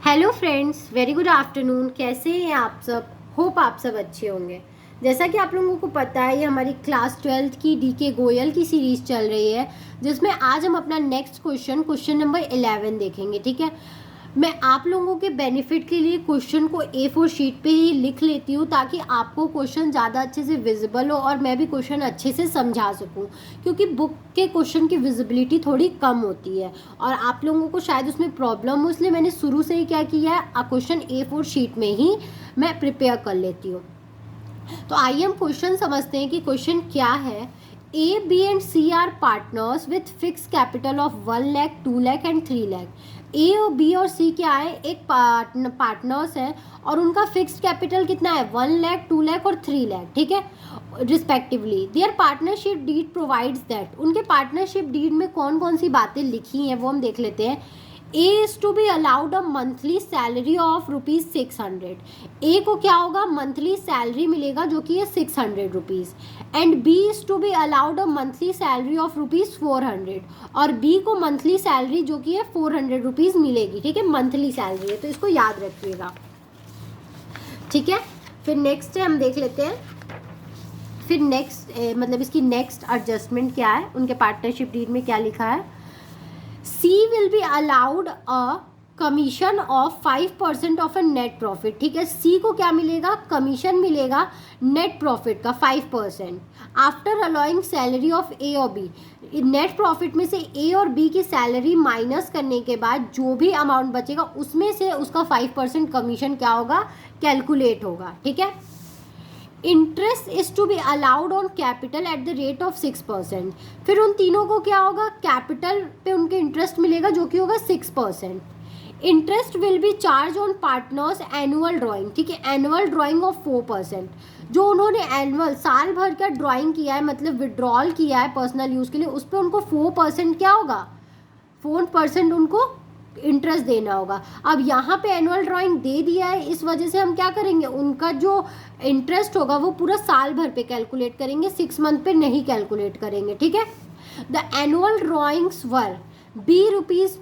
Hello friends, very good afternoon. कैसे हैं आप सब? होप आप सब अच्छे होंगे। जैसा कि आप लोगों को पता है, ये हमारी क्लास 12th की डीके गोयल की सीरीज चल रही है, जिसमें आज हम अपना नेक्स्ट क्वेश्चन नंबर 11 देखेंगे। ठीक है, मैं आप लोगों के बेनिफिट के लिए क्वेश्चन को A4 शीट पे ही लिख लेती हूँ, ताकि आपको क्वेश्चन ज़्यादा अच्छे से विजिबल हो और मैं भी क्वेश्चन अच्छे से समझा सकूँ, क्योंकि बुक के क्वेश्चन की विजिबिलिटी थोड़ी कम होती है और आप लोगों को शायद उसमें प्रॉब्लम हो, इसलिए मैंने शुरू से ही क्या किया है, क्वेश्चन A4 शीट में ही मैं प्रिपेयर कर लेती हूँ। तो आइए हम क्वेश्चन समझते हैं कि क्वेश्चन क्या है। A, B and C are partners with fix capital of 1 lakh, 2 lakh and 3 lakh. A और B और C क्या है, एक पार्टनर्स है और उनका फिक्स्ड कैपिटल कितना है, 1 लाख, 2 लाख और 3 लाख। ठीक है, respectively. Their partnership deed provides that, उनके पार्टनरशिप डीड में कौन कौन सी बातें लिखी हैं वो हम देख लेते हैं। A is to be allowed a monthly salary of rupees 600। A को क्या होगा, मंथली सैलरी मिलेगा जो कि है 600 rupees. And B is to be allowed a monthly salary of rupees 400, और B को मंथली सैलरी जो कि है 400 रुपीज़ मिलेगी। ठीक है, मंथली सैलरी है, तो इसको याद रखिएगा। ठीक है, फिर नेक्स्ट है, हम देख लेते हैं। फिर नेक्स्ट मतलब इसकी नेक्स्ट एडजस्टमेंट क्या है, उनके पार्टनरशिप डीड में क्या लिखा है। C will be allowed a commission of 5% of a net profit. ठीक है, C को क्या मिलेगा, कमीशन मिलेगा नेट प्रॉफिट का 5%। After allowing salary of A और B, नेट प्रॉफिट में से A और B की सैलरी माइनस करने के बाद जो भी अमाउंट बचेगा उसमें से उसका 5% कमीशन क्या होगा, कैलकुलेट होगा। ठीक है, interest is to be allowed on capital at the rate of 6%। फिर उन तीनों को क्या होगा, कैपिटल पे उनके इंटरेस्ट मिलेगा जो कि होगा 6%। Interest will be charge on partners annual drawing. ठीक है, एनुअल ड्राइंग ऑफ 4%। जो उन्होंने एनुअल साल भर का ड्राइंग किया है, मतलब विड्रॉल किया है पर्सनल यूज़ के लिए, उस पर उनको 4% क्या होगा, 4% उनको इंटरेस्ट देना होगा। अब यहाँ पे एनुअल ड्राइंग दे दिया है, इस वजह से हम क्या करेंगे, उनका जो इंटरेस्ट होगा वो पूरा साल भर पे कैलकुलेट करेंगे, 6 मंथ पे नहीं कैलकुलेट करेंगे। ठीक है, the annual drawings were B rupees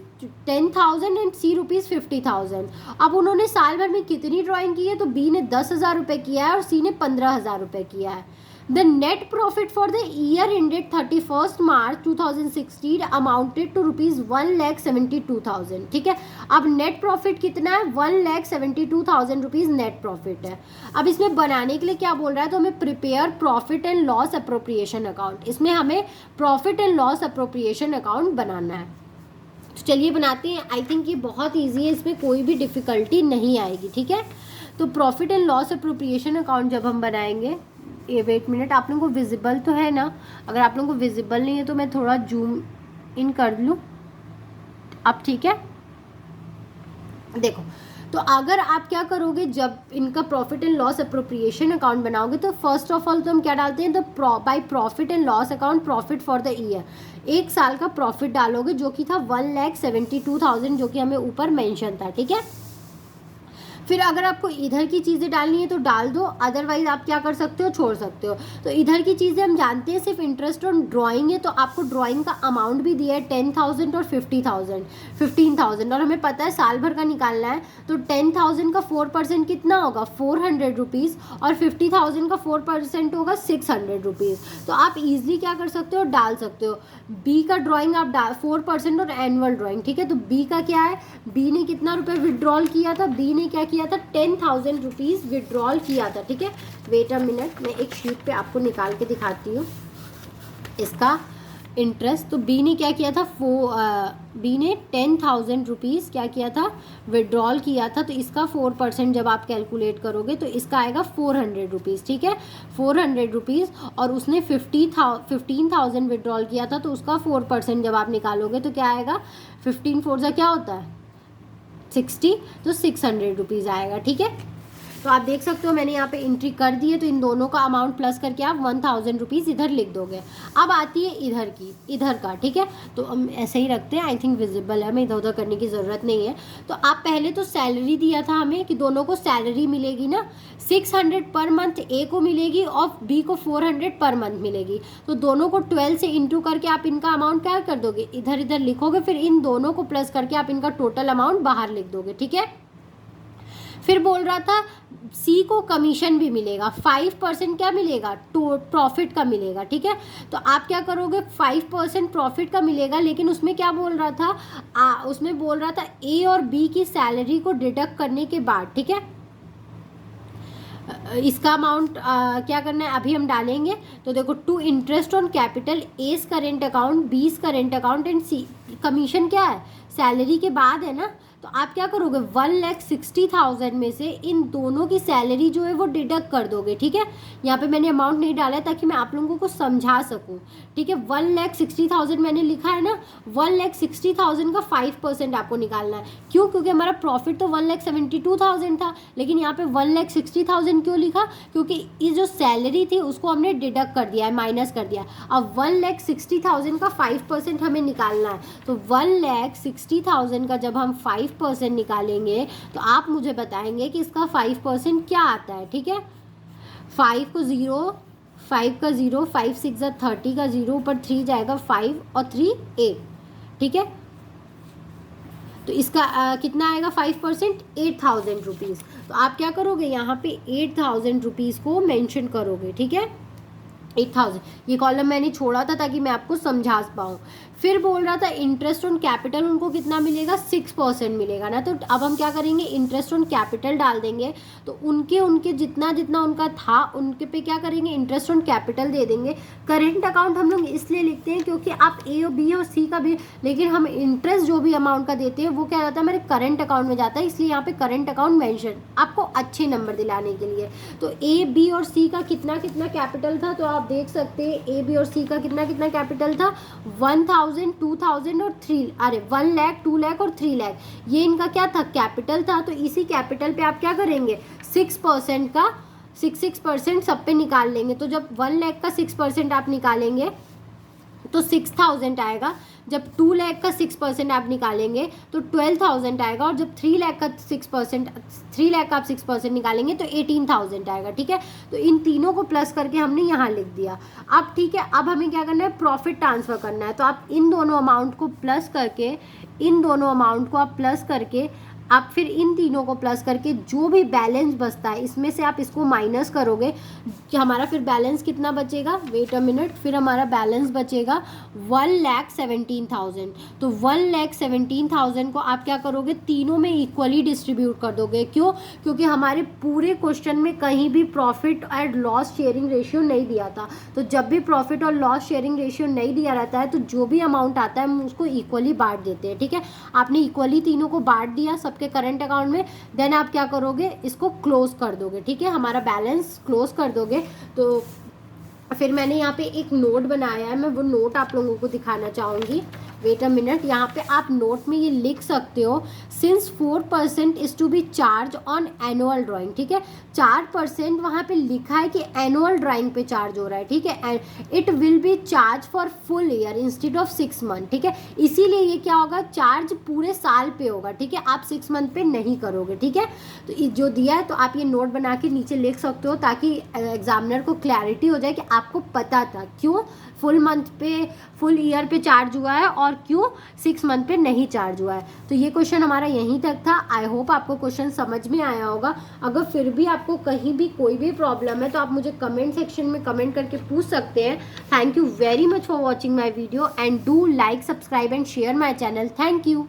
10,000 and C rupees 50,000। अब उन्होंने साल भर में कितनी ड्राइंग की है, तो B ने 10,000 रुपये किया है और C ने 15,000 रुपये किया है। The net profit for the year ended 31 March 2016 amounted to rupees 1,72,000। ठीक है, अब नेट प्रॉफिट कितना है, 1,72,000 रुपीज़ नेट प्रॉफिट है। अब इसमें बनाने के लिए क्या बोल रहा है, तो हमें prepare profit and loss appropriation account, इसमें हमें profit and loss appropriation account बनाना है। तो चलिए बनाते हैं। आई थिंक ये बहुत ईजी है, इसमें कोई भी डिफ़िकल्टी नहीं आएगी। ठीक है, तो profit and loss appropriation account जब हम बनाएंगे, ये वेट मिनट, आप लोगों को विजिबल तो है ना? अगर आप लोगों को विजिबल नहीं है तो मैं थोड़ा जूम इन कर लूँ। अब ठीक है, देखो, तो अगर आप क्या करोगे, जब इनका profit and loss appropriation account बनाओगे, तो फर्स्ट ऑफ ऑल तो हम क्या डालते हैं, तो by profit and loss account profit for the year, एक साल का प्रॉफिट डालोगे जो कि था 1,72,000, जो कि हमें ऊपर मेंशन था। ठीक है, फिर अगर आपको इधर की चीज़ें डालनी है तो डाल दो, अदरवाइज आप क्या कर सकते हो, छोड़ सकते हो। तो इधर की चीज़ें हम जानते हैं, सिर्फ इंटरेस्ट ऑन ड्राइंग है, तो आपको ड्राइंग का अमाउंट भी दिया है 10,000 और 15,000, और हमें पता है साल भर का निकालना है। तो 10,000 का 4% कितना होगा, 400 रुपीज़, और 50,000 का 4% होगा 600 रुपीज़। तो आप ईजिली क्या कर सकते हो, डाल सकते हो। बी का ड्राइंग आप 4% और एनुअल ड्राइंग। ठीक है, तो बी का क्या है, बी ने कितना रुपये विड्रॉल किया था, बी ने क्या किया था, 10,000 रुपीज़ विड्रॉल किया था। ठीक है, वेट अ मिनट, मैं एक शीट पे आपको निकाल के दिखाती हूँ इसका इंटरेस्ट। तो बी ने क्या किया था, बी ने 10,000 रुपीज़ क्या किया था, विड्रॉल किया था। तो इसका 4% जब आप कैलकुलेट करोगे तो इसका आएगा 400 रुपीज़। ठीक है, 400 रुपीज़, और उसने 15,000 विड्रॉल किया था, तो उसका 4% जब आप निकालोगे तो क्या आएगा, 15 4 जा क्या होता है, 60, तो 600 रुपीज़ आएगा। ठीक है, तो आप देख सकते हो मैंने यहाँ पे एंट्री कर दी है, तो इन दोनों का अमाउंट प्लस करके आप 1,000 रुपीज़ इधर लिख दोगे। अब आती है इधर का। ठीक है, तो हम ऐसे ही रखते हैं, आई थिंक विजिबल है, हमें इधर उधर करने की ज़रूरत नहीं है। तो आप पहले तो सैलरी दिया था हमें कि दोनों को सैलरी मिलेगी ना, 600 पर मंथ ए को मिलेगी और बी को 400 पर मंथ मिलेगी। तो दोनों को 12 से इंटू करके आप इनका अमाउंट क्या कर दोगे, इधर लिखोगे, फिर इन दोनों को प्लस करके आप इनका टोटल अमाउंट बाहर लिख दोगे। ठीक है, फिर बोल रहा था सी को कमीशन भी मिलेगा, 5% क्या मिलेगा, तो प्रॉफिट का मिलेगा, ठीक है। तो आप क्या करोगे, 5% प्रॉफिट का मिलेगा, लेकिन उसमें क्या बोल रहा था, उसमें बोल रहा था ए और बी की सैलरी को डिडक्ट करने के बाद, ठीक है। इसका अमाउंट क्या करना है अभी हम डालेंगे। तो देखो, to interest on capital, A's current account, B's current account and C commission क्या है, सैलरी के बाद है ना। तो आप क्या करोगे, 1,60,000 में से इन दोनों की सैलरी जो है वो डिडक्ट कर दोगे, ठीक है। यहाँ पे मैंने अमाउंट नहीं डाला है ताकि मैं आप लोगों को समझा सकूँ, ठीक है। 1,60,000 मैंने लिखा है ना, 1,60,000 का 5% आपको निकालना है। क्यों, क्योंकि हमारा प्रॉफिट तो 1,72,000 था, लेकिन यहाँ पे 1,60,000 क्यों लिखा, क्योंकि ये जो सैलरी थी उसको हमने डिडक्ट कर दिया है, माइनस कर दिया। अब 1,60,000 का 5% हमें निकालना है। तो 1,60,000 का जब हम 5% निकालेंगे तो आप मुझे बताएंगे कि इसका 5% क्या आता है, ठीक है। 5 को 0, 5 का 0, 5 6 30 का 0, ऊपर 3 जाएगा, 5 और 3 8, ठीक है। तो इसका कितना आएगा 5%, 8,000 रुपीज़। तो आप क्या करोगे, यहाँ पे 8,000 रुपीज़ को मेंशन करोगे, ठीक है। 8,000, ये कॉलम मैंने छोड़ा था ताकि मैं आपको समझा पाऊँ। फिर बोल रहा था इंटरेस्ट ऑन कैपिटल उनको कितना मिलेगा, 6% मिलेगा ना। तो अब हम क्या करेंगे, इंटरेस्ट ऑन कैपिटल डाल देंगे। तो उनके जितना जितना उनका था उनके पे क्या करेंगे, इंटरेस्ट ऑन कैपिटल दे देंगे। करेंट अकाउंट हम लोग इसलिए लिखते हैं क्योंकि आप ए और बी और सी का भी, लेकिन हम इंटरेस्ट जो भी अमाउंट का देते हैं वो क्या जाता है, हमारे करंट अकाउंट में जाता है, इसलिए यहाँ पे करंट अकाउंट मेंशन, आपको अच्छे नंबर दिलाने के लिए। तो ए बी और सी का कितना कितना कैपिटल था, तो आप देख सकते हैं ए बी और सी का कितना कितना कैपिटल था, 1,000, 2,000 और 3, अरे 1 लाख, 2 लाख और 3 लाख, ये इनका क्या था, कैपिटल था। तो इसी कैपिटल पे आप क्या करेंगे, 6% का 6% सब पे निकाल लेंगे। तो जब 1 लाख का 6% आप निकालेंगे तो 6,000 आएगा। जब 2 लाख का 6% आप निकालेंगे तो 12,000 आएगा। और जब 3 लाख का 6%, 3 लाख का आप 6% निकालेंगे तो 18,000 आएगा, ठीक है। तो इन तीनों को प्लस करके हमने यहाँ लिख दिया। अब ठीक है, अब हमें क्या करना है, प्रॉफिट ट्रांसफ़र करना है। तो आप इन दोनों अमाउंट को प्लस करके, इन दोनों अमाउंट को आप प्लस करके, आप फिर इन तीनों को प्लस करके जो भी बैलेंस बचता है इसमें से आप इसको माइनस करोगे कि हमारा फिर बैलेंस कितना बचेगा, वेट अ मिनट, फिर हमारा बैलेंस बचेगा 1,17,000। तो 1,17,000 को आप क्या करोगे, तीनों में इक्वली डिस्ट्रीब्यूट कर दोगे। क्यों, क्योंकि हमारे पूरे क्वेश्चन में कहीं भी profit and loss sharing ratio नहीं दिया था। तो जब भी प्रॉफिट और लॉस शेयरिंग रेशियो नहीं दिया रहता है तो जो भी अमाउंट आता है हम उसको इक्वली बांट देते हैं, ठीक है। आपने इक्वली तीनों को बांट दिया सबके करंट अकाउंट में, देन आप क्या करोगे, इसको क्लोज कर दोगे, ठीक है, हमारा बैलेंस क्लोज कर दोगे। तो फिर मैंने यहाँ पे एक नोट बनाया है, मैं वो नोट आप लोगों को दिखाना चाहूँगी। वेट अ मिनट, यहाँ पे आप नोट में ये लिख सकते हो, since 4% is to be charge on annual drawing, ठीक है। 4% वहाँ पे लिखा है कि एनुअल ड्राइंग पे चार्ज हो रहा है, ठीक है। It will be charge for full year instead of 6 month, ठीक है। इसीलिए ये क्या होगा, चार्ज पूरे साल पे होगा, ठीक है, आप 6 मंथ पे नहीं करोगे, ठीक है। तो जो दिया है तो आप ये नोट बना के नीचे लिख सकते हो ताकि एग्जामिनर को क्लैरिटी हो जाए कि आपको पता था क्यों फुल मंथ पे, फुल ईयर पे चार्ज हुआ है और क्यों 6 मंथ पे नहीं चार्ज हुआ है। तो ये क्वेश्चन हमारा यहीं तक था। आई होप आपको क्वेश्चन समझ में आया होगा। अगर फिर भी आपको कहीं भी कोई भी प्रॉब्लम है तो आप मुझे कमेंट सेक्शन में कमेंट करके पूछ सकते हैं। Thank you very much for watching my video and do like, subscribe and share my channel. Thank you.